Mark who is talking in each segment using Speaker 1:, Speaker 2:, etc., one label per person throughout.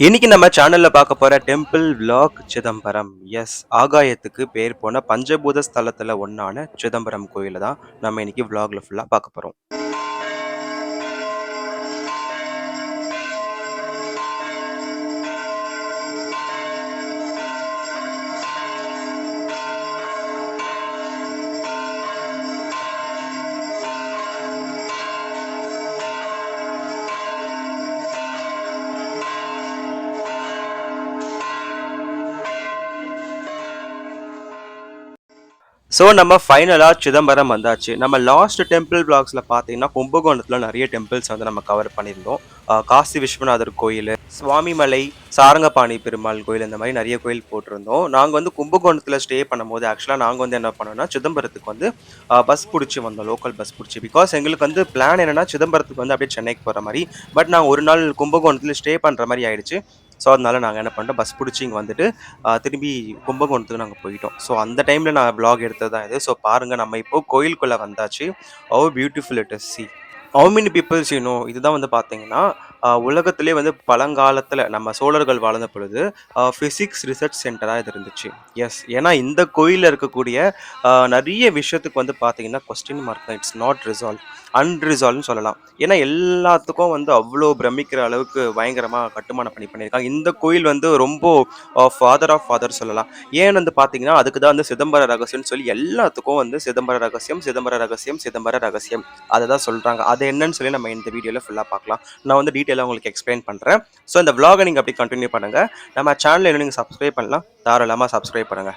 Speaker 1: இன்னைக்கு நம்ம சேனல்ல பார்க்க போற டெம்பிள் விளாக் சிதம்பரம். எஸ், ஆகாயத்துக்கு பேர் போன பஞ்சபூத ஸ்தலத்துல ஒண்ணான சிதம்பரம் கோயில தான் நம்ம இன்னைக்கு விளாக்ல ஃபுல்லா பார்க்க போறோம். ஸோ நம்ம ஃபைனலா சிதம்பரம் வந்தாச்சு. நம்ம லாஸ்ட் டெம்பிள் விளாக்ஸ்ல பார்த்தீங்கன்னா, கும்பகோணத்துல நிறைய டெம்பிள்ஸ் வந்து நம்ம கவர் பண்ணியிருந்தோம். காசி விஸ்வநாதர் கோயில், சுவாமிமலை, சாரங்கபாணி பெருமாள் கோயில், இந்த மாதிரி நிறைய கோயில் போட்டிருந்தோம். நாங்க வந்து கும்பகோணத்துல ஸ்டே பண்ணும்போது ஆக்சுவலா நாங்க வந்து என்ன பண்ணோம்னா, சிதம்பரத்துக்கு வந்து பஸ் புடிச்சு வந்தோம். லோக்கல் பஸ் புடிச்சு. பிகாஸ் எங்களுக்கு வந்து பிளான் என்னன்னா, சிதம்பரத்துக்கு வந்து அப்படியே சென்னைக்கு போற மாரி. பட் நாங்க ஒரு நாள் கும்பகோணத்துல ஸ்டே பண்ற மாரி ஆயிடுச்சு. ஸோ அதனால நாங்க என்ன பண்ணிட்டோம், பஸ் புடிச்சு இங்க வந்துட்டு திரும்பி கும்பகோணத்துக்கு நாங்க போயிட்டோம். ஸோ அந்த டைம்ல நான் விளாக் எடுத்தது தான் இது. ஸோ பாருங்க, நம்ம இப்போ கோயிலுக்குள்ள வந்தாச்சு. Have beautiful it is. See how many peoples இதுதான் வந்து பார்த்தீங்கன்னா, உலகத்திலே வந்து பழங்காலத்துல நம்ம சோழர்கள் வாழ்ந்த பொழுது பிசிக்ஸ் ரிசர்ச் சென்டரா இது இருந்துச்சு. எஸ், ஏன்னா இந்த கோயில்ல இருக்கக்கூடிய நெறைய விஷயத்துக்கு வந்து பார்த்தீங்கன்னா, கொஸ்டின் மார்க் தான். It's not resolve. அன்ரிசால்வ்ன்னு சொல்லலாம். ஏன்னா எல்லாத்துக்கும் வந்து அவ்ளோ பிரமிக்கிற அளவுக்கு பயங்கரமா கட்டுமானம் பண்ணியிருக்காங்க. இந்த கோயில் வந்து ரொம்ப ஃபாதர் ஆஃப் ஃபாதர் சொல்லலாம். ஏன்னு வந்து பார்த்தீங்கன்னா, அதுக்கு தான் வந்து சிதம்பர ரகசியம்னு சொல்லி எல்லாத்துக்கும் வந்து சிதம்பர ரகசியம், சிதம்பர ரகசியம், சிதம்பர ரகசியம் அத தான் சொல்றாங்க. அது என்னன்னு சொல்லி நம்ம இந்த வீடியோல ஃபுல்லா பார்க்கலாம். நான் வந்து டீட்டெயிலா உங்களுக்கு எக்ஸ்பிளைன் பண்றேன். ஸோ இந்த விளாக நீங்க அப்படியே கன்டின்யூ பண்ணுங்க. நம்ம சேனல இன்னும் நீங்க சப்ஸ்கிரைப் பண்ணலாம். தாராளமா சப்ஸ்கிரைப் பண்ணுங்க.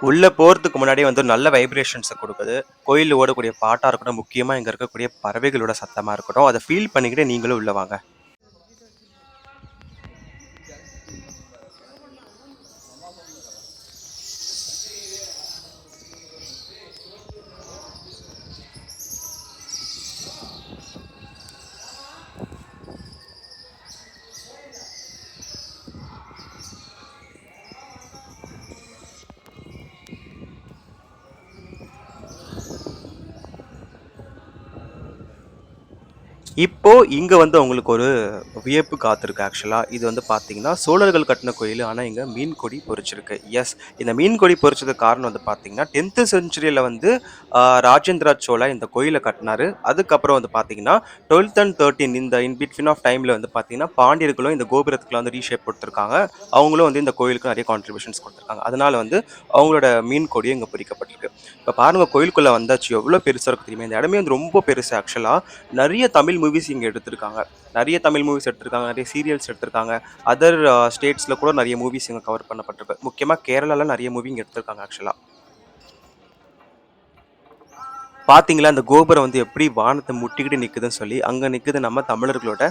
Speaker 1: உள்ள போறதுக்கு முன்னாடியே வந்து நல்ல வைப்ரேஷன்ஸ குடுக்குது. கோயில்ல ஓடக்கூடிய பாட்டா இருக்கட்டும், முக்கியமா இங்க இருக்கக்கூடிய பறவைகளோட சத்தமா இருக்கட்டும், அத ஃபீல் பண்ணிக்கிட்டு நீங்களும் உள்ள வாங்க. இப்போ இங்க வந்து உங்களுக்கு ஒரு வியப்பு காத்திருக்கு ஆக்சுவலா. இது வந்து பார்த்தீங்கன்னா, சோழர்கள் கட்டுன கோயிலு. ஆனா இங்க மீன் கொடி பொறிச்சிருக்கு. எஸ், இந்த மீன் கொடி பொறிச்சதுக்கு காரணம் வந்து பார்த்தீங்கன்னா, 10th செஞ்சுரியில வந்து ராஜேந்திர சோழா இந்த கோயில கட்டுனாரு. அதுக்கப்புறம் வந்து பார்த்தீங்கன்னா, 12th அண்ட் 13 இந்த இன் பிட்வீன் ஆஃப் டைம்ல வந்து பார்த்தீங்கன்னா, பாண்டியர்களும் இந்த கோபுரத்துக்குலாம் வந்து ரீஷேப் குடுத்துருக்காங்க. அவங்களும் வந்து இந்த கோயிலுக்கு நிறைய கான்ட்ரிபியூஷன்ஸ் குடுத்துருக்காங்க. அதனால வந்து அவங்களோட மீன் கொடியும் இங்க பொறிக்கப்பட்டிருக்கு. இப்ப பாருங்க, கோயிலுக்குள்ள வந்தாச்சு. எவ்வளோ பெருசா இருக்கு தெரியுமா? இந்த இடமே வந்து ரொம்ப பெருசு ஆக்சுவலா. நெறைய தமிழ் மூவிஸ் இங்க எடுத்திருக்காங்க. நெறைய தமிழ் மூவிஸ் எடுத்திருக்காங்க. நெறைய சீரியல்ஸ் எடுத்திருக்காங்க. அதர் ஸ்டேட்ஸ்ல கூட நெறைய மூவிஸ் இங்க கவர் பண்ணப்பட்டிருக்கு. முக்கியமா கேரளால நெறைய மூவி இங்க எடுத்திருக்காங்க ஆக்சுவலா. பார்த்தீங்களா, அந்த கோபுரம் வந்து எப்படி வானத்த முட்டிக்கிட்டு நிக்குதுன்னு சொல்லி. அங்க நிக்குது நம்ம தமிழர்களோட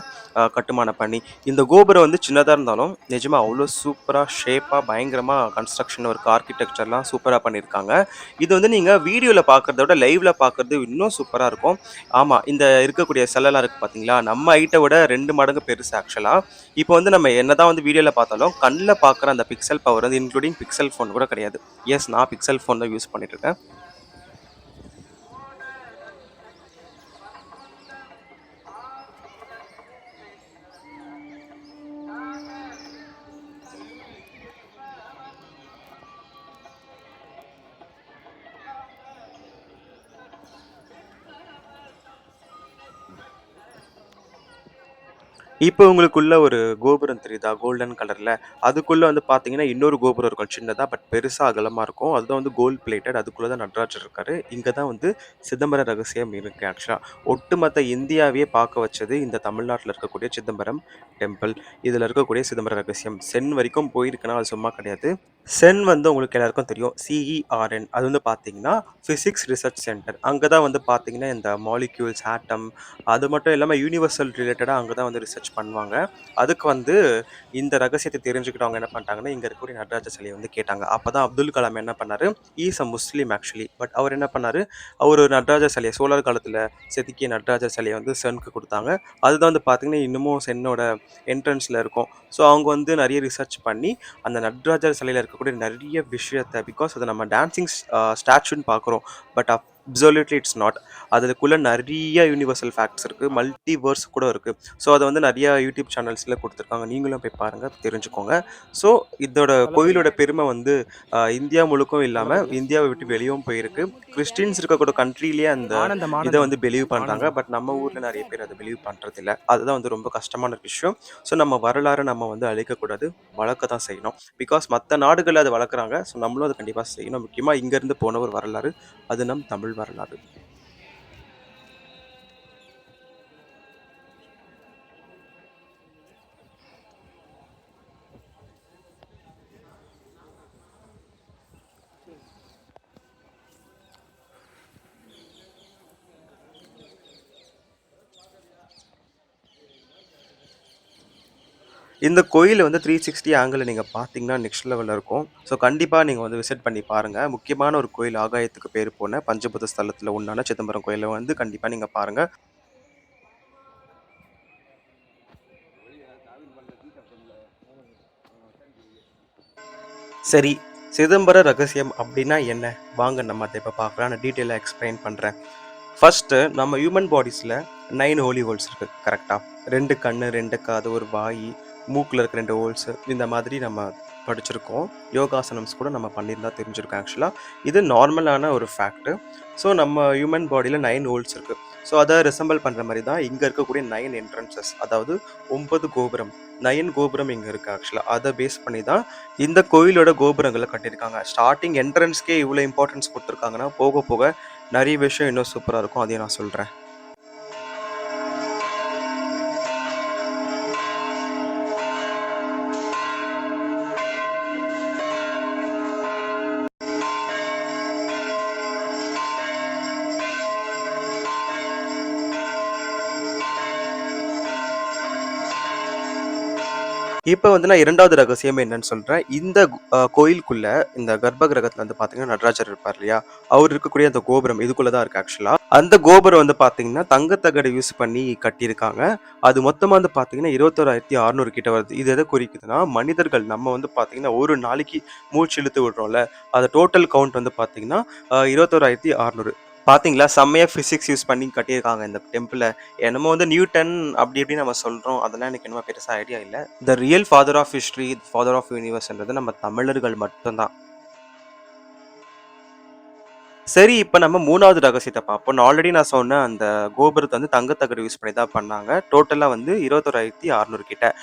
Speaker 1: கட்டுமான பணி. இந்த கோபுரம் வந்து சின்னதா இருந்தாலும், நிஜமா அவ்ளோ சூப்பரா, ஷேப்பா, பயங்கரமா கன்ஸ்ட்ரக்ஷன் ஒர்க், ஆர்க்கிடெக்சர்லாம் சூப்பரா பண்ணியிருக்காங்க. இது வந்து நீங்க வீடியோல பார்க்கறத விட லைவ்ல பார்க்கறது இன்னும் சூப்பரா இருக்கும். ஆமா, இந்த இருக்கக்கூடிய சிலைலாம் இருக்கு பார்த்தீங்களா, நம்ம ஹைட்ட விட 2 மடங்கு பெருசு ஆக்சுவலா. இப்போ வந்து நம்ம என்னதான் வந்து வீடியோல பார்த்தாலும், கண்ல பார்க்குற அந்த பிக்சல் பவர் வந்து இன்க்ளூடிங் பிக்சல் ஃபோன் கூட கிடையாது. எஸ், நான் பிக்சல் ஃபோன் தான் யூஸ் பண்ணிட்டு இருக்கேன். இப்போ உங்களுக்குள்ள ஒரு கோபுரம் தெரியுதா? கோல்டன் கலர்ல. அதுக்குள்ள வந்து பார்த்தீங்கன்னா, இன்னொரு கோபுரம் இருக்கும் சின்னதா. பட் பெருசா அகலமா இருக்கும். அதுதான் வந்து கோல்ட் பிளேட்டட். அதுக்குள்ள தான் நடராஜர் இருக்காரு. இங்க தான் வந்து சிதம்பர ரகசியம் இருக்கு ஆக்சுவலா. ஒட்டுமொத்த இந்தியாவையே பார்க்க வச்சது இந்த தமிழ்நாட்டுல இருக்கக்கூடிய சிதம்பரம் டெம்பிள். இதுல இருக்கக்கூடிய சிதம்பர ரகசியம். சென் வரைக்கும் போயிருக்குன்னா, அது சும்மா கிடையாது. சென் வந்து உங்களுக்கு எல்லாருக்கும் தெரியும். CERN அது வந்து பார்த்தீங்கன்னா, பிசிக்ஸ் ரிசர்ச் சென்டர். அங்க தான் வந்து பார்த்தீங்கன்னா, இந்த மாலிக்யூல்ஸ், ஆட்டம் அது மட்டும் இல்லாம யுனிவர்சல் ரிலேட்டடா அங்க தான் வந்து ரிசர்ச் பண்ணுவாங்க. அதுக்கு வந்து இந்த ரகசியத்த தெரிஞ்சுக்கிட்டவங்க என்ன பண்ணிட்டாங்கன்னா, இங்க இருக்கக்கூடிய நடராஜர் சிலைய வந்து கேட்டாங்க. அப்பதான் அப்துல் கலாம் என்ன பண்ணாரு, he is a Muslim actually. But அவர் என்ன பண்ணாரு, அவர் ஒரு நடராஜர் சிலைய சோழர் காலத்துல செதுக்கிய நடராஜர் சிலைய வந்து சென்க்கு குடுத்தாங்க. அதுதான் வந்து பார்த்தீங்கன்னா, இன்னமும் சென்னோட என்ட்ரன்ஸ்ல இருக்கும். ஸோ அவங்க வந்து நெறைய ரிசர்ச் பண்ணி, அந்த நடராஜர் சிலையில இருக்கக்கூடிய இருக்கக்கூடிய நிறைய விஷயத்த பிகாஸ் அத நம்ம டான்சிங் ஸ்டாச்சுன்னு பார்க்குறோம். But absolutely it's not. அதுக்குள்ள நிறைய யூனிவர்சல் ஃபேக்ட்ஸ் இருக்கு. மல்டிவர்ஸ் கூட இருக்கு. ஸோ அத வந்து நிறைய யூடியூப் சேனல்ஸ்ல குடுத்துருக்காங்க. நீங்களும் போய் பாருங்க, தெரிஞ்சுக்கோங்க. ஸோ இதோட கோயிலோட பெருமை வந்து இந்தியா முழுக்கும் இல்லாம, இந்தியாவ விட்டு வெளியவும் போயிருக்கு. கிறிஸ்டியன்ஸ் இருக்கக்கூடிய கண்ட்ரிலயே அந்த இத வந்து பிலீவ் பண்றாங்க. பட் நம்ம ஊர்ல நெறைய பேர் அத பிலீவ் பண்றதில்ல. அதுதான் வந்து ரொம்ப கஷ்டமான விஷயம். ஸோ நம்ம வரலாற நம்ம வந்து அழிக்கக்கூடாது. வளர்க்க தான் செய்யணும். பிகாஸ் மத்த நாடுகள்ல அத வளர்க்குறாங்க. ஸோ நம்மளும் அத கண்டிப்பா செய்யணும். முக்கியமா இங்கருந்து போன ஒரு வரலாறு. அது நம் தமிழ் வரலாறு. இந்த கோயில் வந்து 360 ஆங்கிள்ல நீங்க பார்த்தீங்கன்னா, நெக்ஸ்ட் லெவல்ல இருக்கும். ஸோ கண்டிப்பா நீங்க வந்து விசிட் பண்ணி பாருங்க. முக்கியமான ஒரு கோயில் ஆகாயத்துக்கு பேர் போன பஞ்சபூத ஸ்தலத்துல ஒண்ணான சிதம்பரம் கோயில வந்து கண்டிப்பா நீங்க பாருங்க. சரி, சிதம்பர ரகசியம் அப்டின்னா என்ன? வாங்க நம்ம அத இப்ப பார்க்கலாம். நான் டீட்டெயிலா எக்ஸ்பிளைன் பண்றேன். ஃபர்ஸ்ட்டு நம்ம ஹியூமன் பாடிஸ்ல 9 ஹோலி ஹோல்ஸ் இருக்கு. கரெக்ட்டா? 2 கண்ணு, 2 காது, ஒரு வாயி, மூக்குல இருக்க 2 ஹோல்ஸ் இந்த மாதிரி நம்ம படிச்சிருக்கோம். யோகாசனம்ஸ் கூட நம்ம பண்ணியிருந்தா தெரிஞ்சிருக்கும் ஆக்சுவலா. இது நார்மலான ஒரு ஃபேக்ட்டு. ஸோ நம்ம ஹியூமன் பாடியில 9 ஹோல்ஸ் இருக்கு. ஸோ அத ரிசெம்பிள் பண்ற மாரி தான் இங்க இருக்கக்கூடிய 9 என்ட்ரன்ஸஸ். அதாவது 9 கோபுரம். 9 கோபுரம் இங்க இருக்கு ஆக்சுவலா. அத பேஸ் பண்ணி தான் இந்த கோயிலோட கோபுரங்கள கட்டியிருக்காங்க. ஸ்டார்ட்டிங் என்ட்ரன்ஸ்க்கே இவ்ளோ இம்பார்ட்டன்ஸ் குடுத்துருக்காங்கன்னா, போக போக நெறைய விஷயம் இன்னும் சூப்பரா இருக்கும். அதையும் நான் சொல்றேன். இப்ப வந்து நான் 2வது ரகசியம் என்னன்னு சொல்றேன். இந்த கோயிலுக்குள்ள இந்த கர்ப்ப கிரகத்துல வந்து பார்த்தீங்கன்னா, நடராஜர் இருப்பார் இல்லையா? அவர் இருக்கக்கூடிய அந்த கோபுரம் இதுக்குள்ள தான் இருக்கு ஆக்சுவலா. அந்த கோபுரம் வந்து பார்த்தீங்கன்னா, தங்கத்தகடு யூஸ் பண்ணி கட்டியிருக்காங்க. அது மொத்தமா வந்து பார்த்தீங்கன்னா, 21,600 கிட்ட வருது. இது எத குறிக்குதுன்னா, மனிதர்கள் நம்ம வந்து பார்த்தீங்கன்னா, ஒரு நாளைக்கு மூச்சு இழுத்து விடுறோம்ல, அது டோட்டல் கவுண்ட் வந்து பார்த்தீங்கன்னா, 21,600. பார்த்தீங்களா? செம்மையா பிசிக்ஸ் யூஸ் பண்ணி கட்டியிருக்காங்க இந்த டெம்பிள. என்னமோ வந்து நியூட்டன் அப்படி இப்படின்னு நம்ம சொல்றோம். அதெல்லாம் எனக்கு என்னமோ பெருசா ஐடியா இல்ல. The real father of history, father of யூனிவர்ஸ்ன்றது நம்ம தமிழர்கள் மட்டும் தான். சரி, இப்ப நம்ம 3வது ரகசியத்த பார்ப்போம். நான் ஆல்ரெடி சொன்ன அந்த கோபுரத்த வந்து தங்க தகடு யூஸ் பண்ணி தான் பண்ணாங்க. டோட்டலா வந்து 21,600 கிட்ட.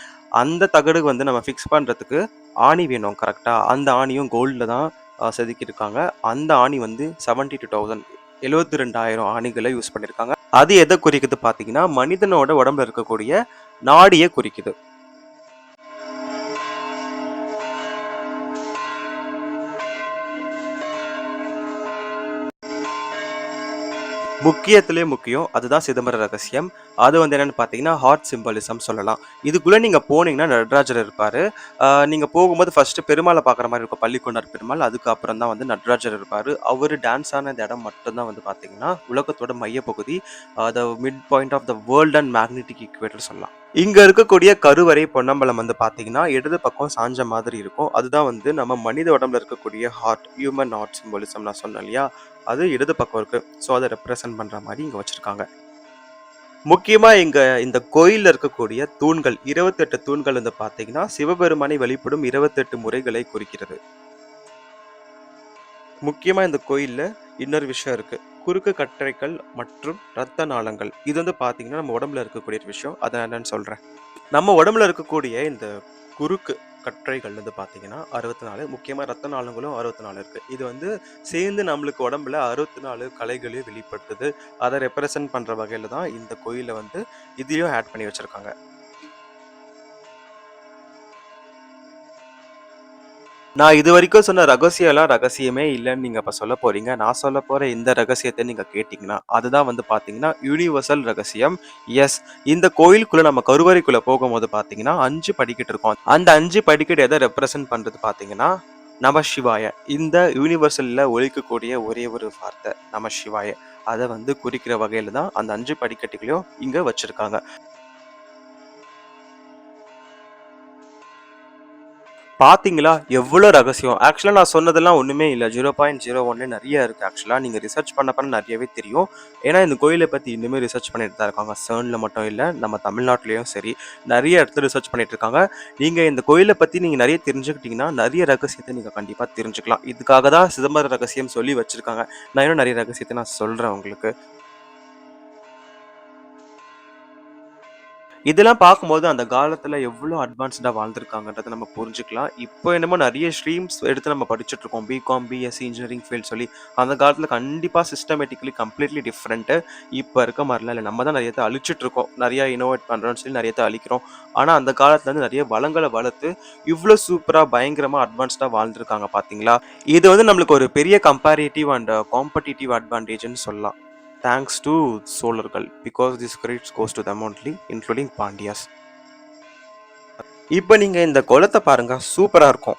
Speaker 1: அந்த தகடு வந்து நம்ம ஃபிக்ஸ் பண்றதுக்கு ஆணி வேணும் கரெக்ட்டா? அந்த ஆணியும் கோல்ட்ல தான் செதுக்கியிருக்காங்க. அந்த ஆணி வந்து 72,000 72,000 ஆணிகள யூஸ் பண்ணியிருக்காங்க. அது எத குறிக்குது பார்த்தீங்கன்னா, மனிதனோட உடம்புல இருக்கக்கூடிய நாடிய குறிக்குது. முக்கியத்திலே முக்கியம். அதுதான் சிதம்பர ரகசியம். அது வந்து என்னன்னு பார்த்தீங்கன்னா, ஹார்ட் சிம்பலிசம் சொல்லலாம். இதுக்குள்ள நீங்க போனீங்கன்னா நடராஜர் இருப்பாரு. நீங்க போகும்போது ஃபர்ஸ்ட்டு பெருமாள பார்க்குற மாரி இருக்கும். பள்ளிக்கொண்டார் பெருமாள். அதுக்கு அப்புறம் தான் வந்து நடராஜர் இருப்பாரு. அவரு டான்ஸ் ஆன இந்த இடம் மட்டும் தான் வந்து பார்த்தீங்கன்னா, உலகத்தோட மையப்பகுதி. The mid point of the world and magnetic equator சொல்லலாம். இங்க இருக்கக்கூடிய கருவறை பொன்னம்பலம் வந்து பார்த்தீங்கன்னா, இடது பக்கம் சாய்ஞ்ச மாதிரி இருக்கும். அதுதான் வந்து நம்ம மனித உடம்புல இருக்கக்கூடிய ஹார்ட், ஹியூமன் ஹார்ட் சிம்பலிசம் நான் சொன்னேன் இல்லையா? அது இடது பக்கம் இருக்கு. ஸோ அத ரெப்ரசன்ட் பண்ற மாரி இங்க வச்சிருக்காங்க. முக்கியமா இங்க இந்த கோயில்ல இருக்கக்கூடிய தூண்கள் 28 தூண்கள் வந்து பார்த்தீங்கன்னா, சிவபெருமானை வழிபடும் 28 முறைகளை குறிக்கிறது. முக்கியமா இந்த கோயில்ல இன்னொரு விஷயம் இருக்கு. குறுக்கு கற்றைகள் மற்றும் இரத்த நாளங்கள். இது வந்து பார்த்தீங்கன்னா, நம்ம உடம்புல இருக்கக்கூடிய ஒரு விஷயம். அத நான் என்னன்னு சொல்றேன். நம்ம உடம்புல இருக்கக்கூடிய இந்த குறுக்கு கற்றைகள் வந்து பார்த்தீங்கன்னா 64, முக்கியமா ரத்த நாளங்களும் 64 இருக்கு. இது வந்து சேர்ந்து நம்மளுக்கு உடம்புல 64 கலைகளையும் வெளிப்படுத்துது. அத ரெப்ரசன்ட் பண்ற வகையில தான் இந்த கோயில வந்து இதையும் ஆட் பண்ணி வச்சிருக்காங்க. நான் இதுவரைக்கும் சொன்ன ரகசியம்லாம் ரகசியமே இல்லன்னு நீங்க அப்ப சொல்லப் போறீங்க. நான் சொல்லப் போற இந்த ரகசியத்த நீங்க கேட்டீங்கன்னா, அதுதான் வந்து பார்த்தீங்கன்னா, யுனிவர்சல் ரகசியம். எஸ், இந்த கோயிலுக்குள்ள நம்ம கருவறைக்குள்ள போகும்போது பார்த்தீங்கன்னா, 5 படிக்கட்டு இருக்கும். அந்த 5 படிக்கட்டு எத ரெப்ரசன்ட் பண்றது பார்த்தீங்கன்னா, நம சிவாய. இந்த யூனிவர்சல்ல ஒலிக்கக்கூடிய ஒரே ஒரு வார்த்தை நம சிவாய. அத வந்து குறிக்கிற வகையில தான் அந்த 5 படிக்கட்டுகளையும் இங்க வச்சிருக்காங்க. பார்த்தீங்களா? எவ்வளோ ரகசியம். ஆக்சுவலா நான் சொன்னதெல்லாம் ஒண்ணுமே இல்ல. 0.01 நெறைய இருக்கு ஆக்சுவலா. நீங்க ரிசர்ச் பண்ண பண்ண நெறையவே தெரியும். ஏன்னா இந்த கோயில பத்தி இன்னுமே ரிசர்ச் பண்ணிட்டு தான் இருக்காங்க. CERNல மட்டும் இல்ல, நம்ம தமிழ்நாட்டிலயும் சரி, நெறைய இடத்துல ரிசர்ச் பண்ணிட்டு இருக்காங்க. நீங்க இந்த கோயில பத்தி நீங்க நெறைய தெரிஞ்சுக்கிட்டீங்கன்னா, நெறைய ரகசியத்த நீங்க கண்டிப்பா தெரிஞ்சுக்கலாம். இதுக்காக தான் சிதம்பர ரகசியம் சொல்லி வச்சிருக்காங்க. நான் இன்னும் நெறைய ரகசியத்த நான் சொல்றேன் உங்களுக்கு. இதெல்லாம் பார்க்கும்போது அந்த காலத்துல எவ்வளோ அட்வான்ஸ்டா வாழ்ந்திருக்காங்கன்றத நம்ம புரிஞ்சுக்கலாம். இப்போ என்னமோ நெறைய ஸ்ட்ரீம்ஸ் எடுத்து நம்ம படிச்சுட்டு இருக்கோம். பிகாம், பிஎஸ்சி இன்ஜினியரிங் ஃபீல்ட் சொல்லி. அந்த காலத்துல கண்டிப்பா சிஸ்டமேட்டிக்கலி கம்ப்ளீட்லி டிஃபரெண்ட்டு. இப்ப இருக்க மாரிலாம் இல்ல. நம்ம தான் நெறையத்த அழிச்சுட்டு இருக்கோம். நெறைய இன்னோவேட் பண்றோம்னு சொல்லி நெறையத்த அழிக்கிறோம். ஆனா அந்த காலத்துல வந்து நெறைய வளங்கள வளர்த்து, இவ்ளோ சூப்பரா பயங்கரமா அட்வான்ஸ்டா வாழ்ந்திருக்காங்க பார்த்தீங்களா? இது வந்து நம்மளுக்கு ஒரு பெரிய கம்பேரேட்டிவ் அண்ட் காம்படிட்டிவ் அட்வான்டேஜ்ன்னு சொல்லலாம். தேங்க்ஸ் டூ சோழர்கள். Because this credits goes to them only including Pandyas. இப்ப நீங்க இந்த குளத்த பாருங்க. சூப்பரா இருக்கும்.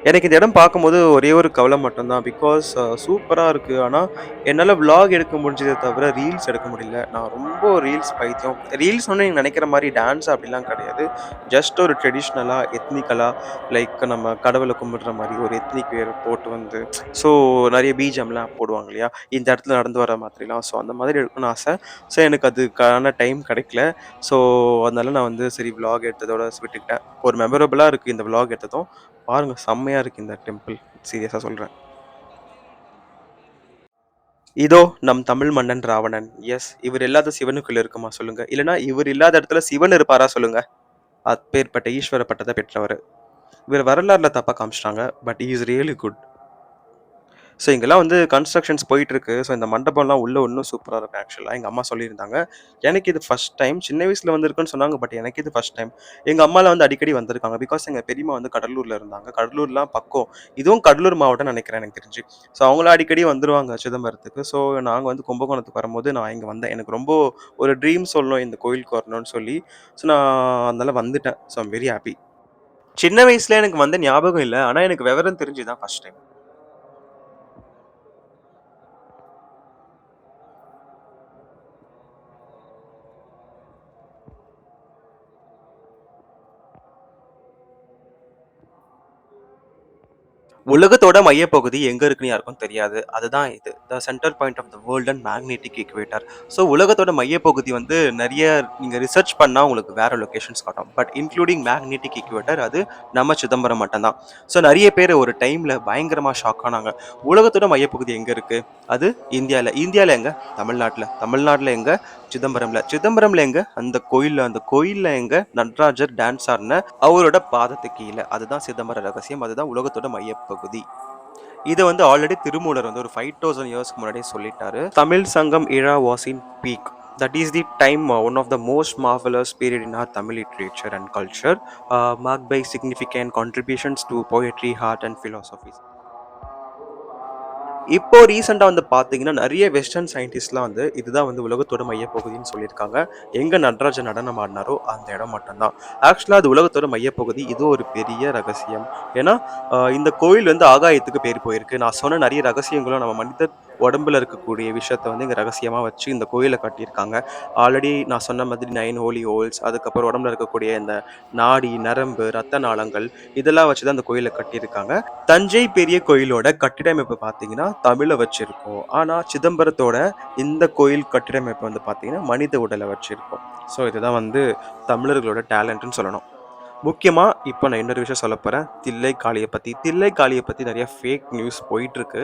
Speaker 1: எனக்கு இந்த இடம் பார்க்கும்போது ஒரே ஒரு கவலை மட்டும் தான். பிகாஸ் சூப்பரா இருக்கு. ஆனா, என்னால விளாக் எடுக்க முடிஞ்சதே தவிர, ரீல்ஸ் எடுக்க முடியல. நான் ரொம்ப ரீல்ஸ் பைத்தியம். ரீல்ஸ்ன்னு நீங்க நெனைக்கிற மாரி டான்ஸ் அப்படிலாம் கிடையாது. ஜஸ்ட் ஒரு ட்ரெடிஷ்னலா, எத்னிக்கலா லைக் நம்ம கடவுள கும்பிடுற மாரி ஒரு எத்னிக் வியர் போட்டு வந்து ஸோ நெறைய பிஜிஎம்லாம் போடுவாங்க இல்லையா? இந்த இடத்துல நடந்து வர மாதிரிலாம். ஸோ அந்த மாதிரி எடுக்கணும்னு ஆசை. ஸோ எனக்கு அதுக்கான டைம் கிடைக்கல. ஸோ அதனால நான் வந்து சரி விளாக் எடுத்ததோட விட்டுக்கிட்டேன். ஒரு மெமரபிளா இருக்கு இந்த விளாக் எடுத்ததும். பாருங்க செம்மையா இருக்கு இந்த டெம்பிள். சீரியஸா சொல்றேன். இதோ நம் தமிழ் மன்னன் ராவணன். எஸ். இவர் இல்லாத சிவனுக்குள்ள இருக்குமா சொல்லுங்க? இல்லன்னா இவர் இல்லாத இடத்துல சிவன் இருப்பாரா சொல்லுங்க? அப்பேற்பட்ட ஈஸ்வர பட்டத்த பெற்றவரு. இவர வரலாறுல தப்பா காமிச்சுட்டாங்க. But he is really good. So இங்கலாம் வந்து கன்ஸ்ட்ரக்ஷன்ஸ் போயிட்டுருக்கு. ஸோ இந்த மண்டபம்லாம் உள்ள இன்னும் சூப்பரா இருக்கும் ஆக்சுவலா. எங்க அம்மா சொல்லியிருந்தாங்க. எனக்கு இது ஃபர்ஸ்ட் டைம். சின்ன வயசுல வந்திருக்குன்னு சொன்னாங்க. பட் எனக்கு இது ஃபர்ஸ்ட் டைம். எங்க அம்மாலாம் வந்து அடிக்கடி வந்திருக்காங்க. பிகாஸ் எங்க பெரியம்மா வந்து கடலூர்ல இருந்தாங்க. கடலூர்லாம் பக்கம். இதுவும் கடலூர் மாவட்டம்னு நெனைக்கிறேன் எனக்கு தெரிஞ்சு. ஸோ அவங்களும் அடிக்கடி வந்துருவாங்க சிதம்பரத்துக்கு. ஸோ நாங்க வந்து கும்பகோணத்துக்கு வரும்போது நான் இங்க வந்தேன். எனக்கு ரொம்ப ஒரு ட்ரீம் சொல்லணும் இந்த கோயிலுக்கு வரணும்னு சொல்லி. ஸோ நான் அதனால வந்துட்டேன். So I am very happy. சின்ன வயசுல எனக்கு வந்த ஞாபகம் இல்ல. ஆனா எனக்கு விவரம் தெரிஞ்சு தான் ஃபர்ஸ்ட் டைம். உலகத்தோட மையப்பகுதி எங்க இருக்குன்னு யாருக்கும் தெரியாது. அதுதான் இது. The centre point of the world and magnetic equator. So உலகத்தோட மையப்பகுதி வந்து நெறைய நீங்க ரிசர்ச் பண்ணா உங்களுக்கு வேற லொகேஷன்ஸ் காட்டும். பட் இன்க்ளூடிங் மேக்னெட்டிக் இக்குவேட்டர் அது நம்ம சிதம்பரம் மட்டும் தான். ஸோ நெறைய பேர் ஒரு டைம்ல பயங்கரமா ஷாக் ஆனாங்க. உலகத்தோட மையப்பகுதி எங்க இருக்கு? அது இந்தியால. இந்தியால எங்க? தமிழ்நாட்டுல. தமிழ்நாட்டுல எங்க? சிதம்பரம்ல. சிதம்பரம்ல எங்க? அந்த கோயில்ல. அந்த கோயில்ல எங்க? நடராஜர் டான்ஸ் ஆடுன அவரோட பாதத்துக்கு கீழ. அதுதான் சிதம்பர ரகசியம். அதுதான் உலகத்தோட மையப்பகுதி. இத வந்து ஆல்ரெடி திருமூலர் வந்து ஒரு 5000 இயர்ஸ்க்கு முன்னாடியே சொல்லிட்டாரு. தமிழ் சங்கம் era was in peak. That is the time, one of the most marvelous period in our Tamil literature and culture, marked by significant contributions to poetry, art and philosophy. இப்போ ரீசெண்டா வந்து பார்த்தீங்கன்னா, நெறைய வெஸ்டர்ன் சயின்டிஸ்ட்லாம் வந்து இதுதான் வந்து உலகத்தோட மையப்பகுதின்னு சொல்லியிருக்காங்க. எங்க நடராஜர் நடனம் ஆடுனாரோ அந்த இடம் மட்டும் தான். ஆக்சுவலா அது உலகத்தோட மையப்பகுதி. இது ஒரு பெரிய ரகசியம். ஏன்னா, இந்த கோயில் வந்து ஆகாயத்துக்கு பேர் போயிருக்கு. நான் சொன்ன நெறைய ரகசியங்களும் நம்ம மனித உடம்புல இருக்கக்கூடிய விஷயத்த வந்து இங்க ரகசியமா வச்சு இந்த கோயில கட்டியிருக்காங்க. ஆல்ரெடி நான் சொன்ன மாதிரி 9 ஹோலி ஹோல்ஸ், அதுக்கப்புறம் உடம்புல இருக்கக்கூடிய இந்த நாடி, நரம்பு, ரத்த நாளங்கள் இதெல்லாம் வச்சு தான் இந்த கோயில கட்டியிருக்காங்க. தஞ்சை பெரிய கோயிலோட கட்டிடமைப்பு பார்த்தீங்கன்னா, தமிழ வச்சிருக்கும். ஆனா, சிதம்பரத்தோட இந்த கோயில் கட்டிடமைப்பு வந்து பார்த்தீங்கன்னா, மனித உடல வச்சிருக்கும். ஸோ, இதுதான் வந்து தமிழர்களோட டேலண்ட்ன்னு சொல்லணும். முக்கியமா இப்போ நான் இன்னொரு விஷயம் சொல்லப் போறேன். தில்லை காளிய பத்தி. தில்லை காளிய பத்தி நெறைய ஃபேக் நியூஸ் போயிட்டுருக்கு.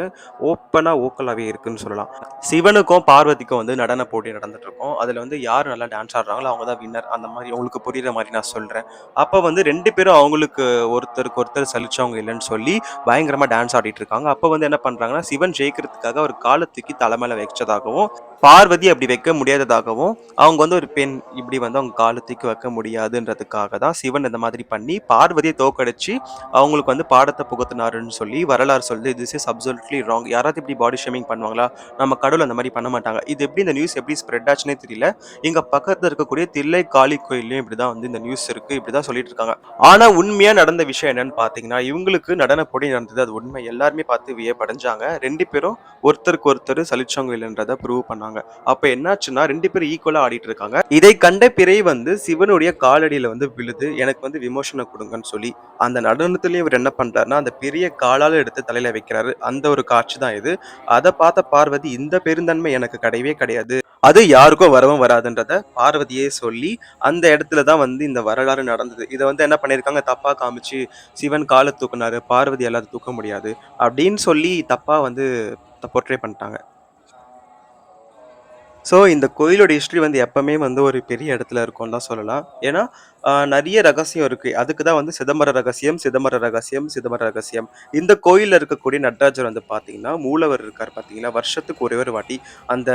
Speaker 1: ஓப்பனா, ஓக்கலாவே இருக்குன்னு சொல்லலாம். சிவனுக்கும், பார்வதிக்கும் வந்து நடன போட்டி நடந்துட்டு இருக்கும். அதுல வந்து யார் நல்லா டான்ஸ் ஆடுறாங்களோ அவங்க தான் வின்னர். அந்த மாரி உங்களுக்கு புரியிற மாரி நான் சொல்றேன். அப்ப வந்து 2 பேரும் அவங்களுக்கு ஒருத்தருக்கு ஒருத்தர் சலிச்சவங்க இல்லன்னு சொல்லி பயங்கரமா டான்ஸ் ஆடிட்டு இருக்காங்க. அப்ப வந்து என்ன பண்றாங்கன்னா, சிவன் ஜெயிக்கிறதுக்காக ஒரு கால தூக்கி தல மேல வச்சதாகவும், பார்வதி அப்படி வைக்க முடியாததாகவும், அவங்க வந்து ஒரு பெண் இப்படி வந்து அவங்க கால தூக்கி வைக்க முடியாதுன்றதுக்காக தான் சிவன் இந்த மாதிரி பண்ணி பார்வதிய தோற்கடிச்சு அவங்களுக்கு வந்து பாடத்த புகுத்துனாருன்னு சொல்லி வரலாறு சொல்லுது. This is absolutely wrong. யாராவது இப்படி பாடி ஷேமிங் பண்ணுவாங்களா? நம்ம கடவுள் அந்த மாரி பண்ண மாட்டாங்க. இது எப்படி இந்த நியூஸ் எப்படி ஸ்ப்ரெட் ஆச்சுன்னே தெரியல. எங்க பக்கத்துல இருக்கக்கூடிய தில்லை காளி கோயில்லயும் இப்படிதான் வந்து இந்த நியூஸ் இருக்கு. இப்படிதான் சொல்லிட்டு இருக்காங்க. ஆனா உண்மையா நடந்த விஷயம் என்னன்னு பார்த்தீங்கன்னா, இவங்களுக்கு நடன போட்டி நடந்தது. அது உண்மை. எல்லாருமே பார்த்து வியப்படைஞ்சாங்க. 2 பேரும் ஒருத்தருக்கு ஒருத்தர் சலிச்சவங்க இல்லன்றத ப்ரூவ் பண்ணாங்க. அப்ப என்னாச்சுன்னா 2 பேரும் ஈக்குவலா ஆடிட்டு இருக்காங்க. இதை கண்ட பிறை வந்து சிவனுடைய காலடியில வந்து விழுது. எனக்கு வந்து விமோசனம் குடுங்கன்னு சொல்லி. அந்த நடனத்திலயும் இவர் என்ன பண்றாருன்னா, அந்த பெரிய காலால எடுத்து தலையில வைக்கிறாரு. அந்த ஒரு காட்சி தான் இது. அத பார்த்த பார்வதி இந்த பெருந்தன்மை எனக்கு கிடையவே கிடையாது. அது யாருக்கும் வரவும் வராதுன்றத பார்வதியே சொல்லி, அந்த இடத்துல தான் வந்து இந்த வரலாறு நடந்தது. இத வந்து என்ன பண்ணியிருக்காங்க, தப்பா காமிச்சு சிவன் கால தூக்குனாரு, பார்வதியால அத தூக்க முடியாது. அப்படின்னு சொல்லி தப்பா வந்து போர்ட்ரே பண்ணிட்டாங்க. ஸோ, இந்த கோயிலோட ஹிஸ்டரி வந்து எப்பவுமே வந்து ஒரு பெரிய இடத்துல இருக்கும்னு தான் சொல்லலாம். ஏன்னா, நெறைய ரகசியம் இருக்கு. அதுக்கு தான் வந்து சிதம்பர ரகசியம், சிதம்பர ரகசியம், சிதம்பர ரகசியம். இந்த கோயில்ல இருக்கக்கூடிய நடராஜர் வந்து பார்த்தீங்கன்னா, மூலவர் இருக்காரு பார்த்தீங்களா, வருஷத்துக்கு ஒரே ஒரு வாட்டி அந்த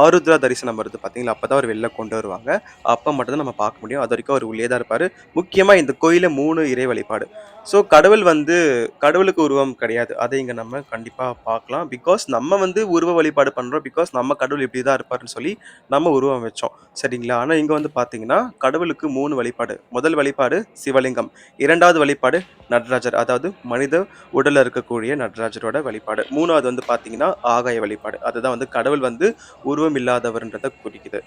Speaker 1: ஆருத்ரா தரிசனம் வருது பார்த்தீங்களா, அப்பதான் அவர வெளில கொண்டு வருவாங்க. அப்ப மட்டும் தான் நம்ம பார்க்க முடியும். அதுவரைக்கும் அவரு உள்ளேயே தான் இருப்பாரு. முக்கியமா இந்த கோயில்ல 3 இறை வழிபாடு. ஸோ, கடவுள் வந்து கடவுளுக்கு உருவம் கிடையாது. அதை இங்க நம்ம கண்டிப்பா பார்க்கலாம். பிகாஸ் நம்ம வந்து உருவ வழிபாடு பண்றோம். பிகாஸ் நம்ம கடவுள் இப்படி தான் இருப்பாருன்னு சொல்லி நம்ம உருவம் வச்சோம். சரிங்களா? ஆனா இங்க வந்து பார்த்தீங்கன்னா, கடவுளுக்கு 3 வழிபாடு. முதல் வழிபாடு சிவலிங்கம். 2வது வழிபாடு நடராஜர். அதாவது மனித உடல்ல இருக்கக்கூடிய நடராஜரோட வழிபாடு. 3வது வந்து பார்த்தீங்கன்னா, ஆகாய வழிபாடு. அதுதான் வந்து கடவுள் வந்து உருவம் இல்லாதவர்ன்றத குறிக்குது.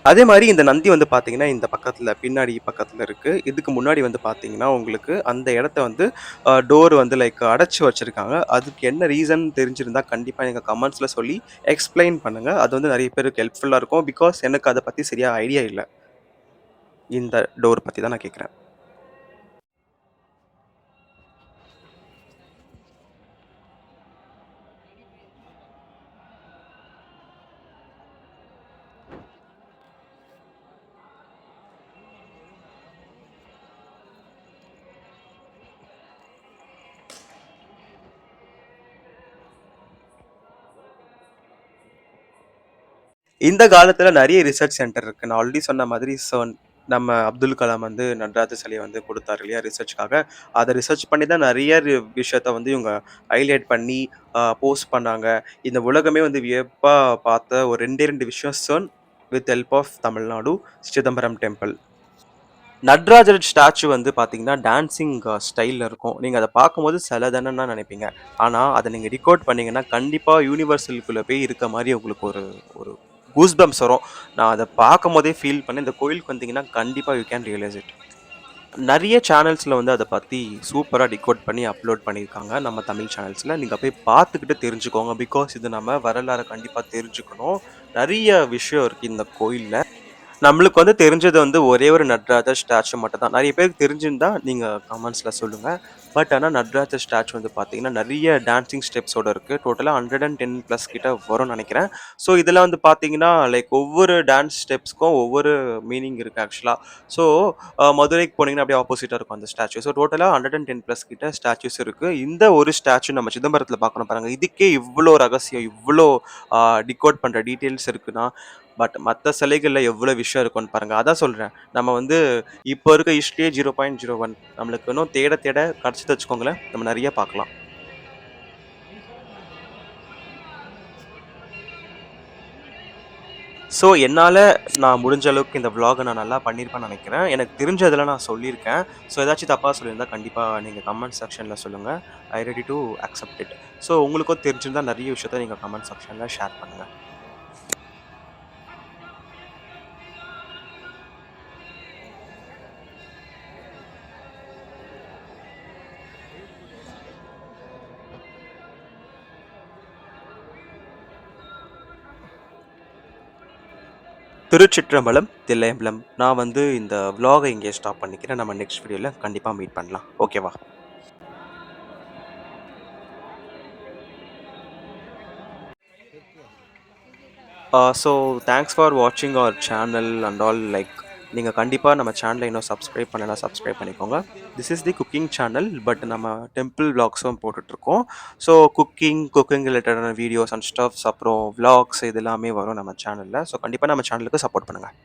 Speaker 1: அதே மாரி இந்த நந்தி வந்து பார்த்தீங்கன்னா, இந்த பக்கத்துல பின்னாடி பக்கத்துல இருக்கு. இதுக்கு முன்னாடி வந்து பார்த்தீங்கன்னா, உங்களுக்கு அந்த இடத்த வந்து டோர் வந்து லைக் அடைச்சு வச்சிருக்காங்க. அதுக்கு என்ன ரீசன் தெரிஞ்சிருந்தா கண்டிப்பா எங்க கமெண்ட்ஸ்ல சொல்லி எக்ஸ்ப்ளைன் பண்ணுங்க. அது வந்து நெறைய பேருக்கு ஹெல்ப்ஃபுல்லா இருக்கும். பிகாஸ் எனக்கு அத பத்தி சரியா ஐடியா இல்ல. இந்த டோர் பத்தி தான் நான் கேட்கிறேன். இந்த காலத்துல நெறைய ரிசர்ச் சென்டர் இருக்கு. நான் ஆல்ரெடி சொன்ன மாதிரி நம்ம அப்துல் கலாம் வந்து நடராஜர் சிலைய வந்து குடுத்தாரு இல்லையா ரிசர்ச்‌க்காக. அத ரிசர்ச் பண்ணி தான் நெறைய விஷயத்த வந்து இவங்க ஹைலைட் பண்ணி போஸ்ட் பண்ணாங்க. இந்த உலகமே வந்து வியப்பா பார்த்த ஒரு 2டே 2 விஷயம் with help of Tamil Nadu Chidambaram temple. Natarajar statue வந்து பார்த்தீங்கன்னா, டான்சிங் ஸ்டைல்ல இருக்கும். நீங்க அத பார்க்கும்போது சில தானன்னு தான் நெனைப்பீங்க. ஆனா, அத நீங்க ரெக்கார்ட் பண்ணீங்கன்னா, கண்டிப்பா யூனிவர்சல்குள்ள போய் இருக்க மாரி உங்களுக்கு ஒரு ஒரு கூஸ்பம்ப்ஸ் வரும். நான் அத பார்க்கும்போதே ஃபீல் பண்ணேன். இந்த கோயிலுக்கு வந்தீங்கன்னா, கண்டிப்பா யூ கேன் ரியலைஸ் இட். நெறைய சேனல்ஸ்ல வந்து அத பத்தி சூப்பரா டிகோட் பண்ணி அப்லோட் பண்ணியிருக்காங்க. நம்ம தமிழ் சேனல்ஸ்ல. நீங்க போய் பார்த்துக்கிட்டு தெரிஞ்சுக்கோங்க. பிகாஸ் இது நம்ம வரலாற கண்டிப்பா தெரிஞ்சுக்கணும். நெறைய விஷயம் இருக்கு இந்த கோயில்ல. நம்மளுக்கு வந்து தெரிஞ்சது வந்து ஒரே ஒரு நட்ராஜர் ஸ்டாச்சு மட்டும் தான். நெறைய பேருக்கு தெரிஞ்சிருந்தா நீங்க கமெண்ட்ஸ்ல சொல்லுங்க. பட் ஆனா நட்ராஜர் ஸ்டாச்சு வந்து பார்த்தீங்கன்னா, நெறைய டான்சிங் ஸ்டெப்ஸோட இருக்கு. டோட்டலா 110 பிளஸ் கிட்ட வரும்னு நெனைக்கிறேன். ஸோ இதெல்லாம் வந்து பார்த்தீங்கன்னா, லைக் ஒவ்வொரு டான்ஸ் ஸ்டெப்ஸ்க்கும் ஒவ்வொரு மீனிங் இருக்கு ஆக்சுவலா. ஸோ மதுரைக்கு போனீங்கன்னா அப்படியே ஆப்போசிட்டா இருக்கும் அந்த ஸ்டாச்சு. ஸோ டோட்டலா 110 பிளஸ் கிட்ட ஸ்டாச்சூஸ் இருக்கு. இந்த ஒரு ஸ்டாச்சு நம்ம சிதம்பரத்தில பார்க்கணும் பாருங்க. இதுக்கே இவ்ளோ ரகசியம், இவ்ளோ ஆ டிகோட் பண்ற டீட்டெயில்ஸ் இருக்குன்னா, பட் மத்த சிலைகள்ல எவ்வளோ விஷயம் இருக்கும்னு பாருங்க. அதான் சொல்றேன். நம்ம வந்து இப்போ இருக்க ஹிஸ்டரியே 0.01 நம்மளுக்கு இன்னும் தேட தேட கிடைச்சது வச்சுக்கோங்களேன், நம்ம நெறைய பார்க்கலாம். ஸோ என்னால நான் முடிஞ்ச அளவுக்கு இந்த விளாக நான் நல்லா பண்ணியிருப்பேன்னு நெனைக்கிறேன். எனக்கு தெரிஞ்சதுல நான் சொல்லியிருக்கேன். ஸோ ஏதாச்சும் தப்பா சொல்லியிருந்தா கண்டிப்பா நீங்க கமெண்ட் செக்ஷன்ல சொல்லுங்க. I ready to accept it. So உங்களுக்கும் தெரிஞ்சிருந்தா நெறைய விஷயத்த நீங்க கமெண்ட் செக்ஷன்ல ஷேர் பண்ணுங்க. திருச்சிற்றம்பலம், தில்லையம்பலம். நான் வந்து இந்த விளாக இங்கேயே ஸ்டாப் பண்ணிக்கிறேன். நம்ம நெக்ஸ்ட் வீடியோல கண்டிப்பா மீட் பண்ணலாம். ஓகேவா? ஸோ தேங்க்ஸ் ஃபார் வாட்சிங் our channel and all like நீங்கள் கண்டிப்பாக நம்ம சேனலை இன்னும் சப்ஸ்கிரைப் பண்ணலைன்னா சப்ஸ்கிரைப் பண்ணிக்கோங்க. This is the cooking channel. But நம்ம டெம்பிள் விளாக்ஸும் போட்டுட்ருக்கோம். ஸோ குக்கிங் ரிலேட்டடான வீடியோஸ் அண்ட் ஸ்டப்ஸ் அப்புறம் விளாக்ஸ் இது எல்லாமே வரும் நம்ம சேனலில். ஸோ கண்டிப்பாக நம்ம சேனலுக்கு சப்போர்ட் பண்ணுங்கள்.